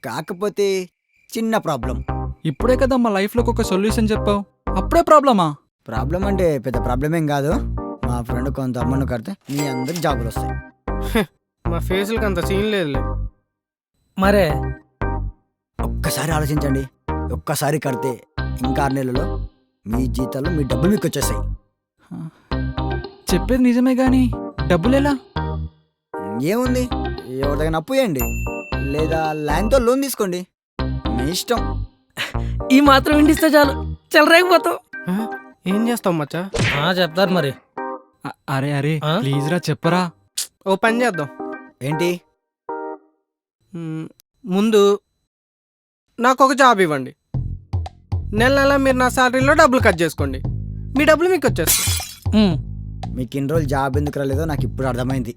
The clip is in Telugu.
కాకపోతే చిన్న ప్రాబ్లం. ఇప్పుడే కదా మా లైఫ్లోకి ఒక సొల్యూషన్ చెప్పావు, అప్పుడే ప్రాబ్లమా? ప్రాబ్లం అంటే పెద్ద ప్రాబ్లం ఏం కాదు. మా ఫ్రెండ్ కొంత అమ్మను కడితే మీ అందరికి జాబులు వస్తాయి. మా ఫేసులకి అంత సీన్ లేదులే. మరే ఒక్కసారి ఆలోచించండి. ఒక్కసారి కడితే ఇంకా 6 నెలల్లో మీ జీతాలు మీ డబ్బులు మీకు వచ్చేస్తాయి. చెప్పేది నిజమే గాని డబ్బులు ఎలా? ఏముంది, ఎవరి దగ్గర అప్పు చేయండి, లేదా ల్యాండ్తో లోన్ తీసుకోండి, మీ ఇష్టం. ఈ మాత్రం ఇండిస్తే చాలు, చెలరేగిపోతావు. ఆ? ఏం చేస్తావు మచ్చా? చెప్తారు మరి. అరే అరే ఆ? ప్లీజ్ రా చెప్పరా. ఓ పని చేద్దాం. ఏంటి? ముందు నాకు ఒక జాబ్ ఇవ్వండి. నెల నెల మీరు నా శాలరీలో డబ్బులు కట్ చేసుకోండి. మీ డబ్బులు మీకు వచ్చేస్తాయి. మీకు ఇన్ని రోజులు జాబ్ ఎందుకు రాలేదో నాకు ఇప్పుడు అర్థమైంది.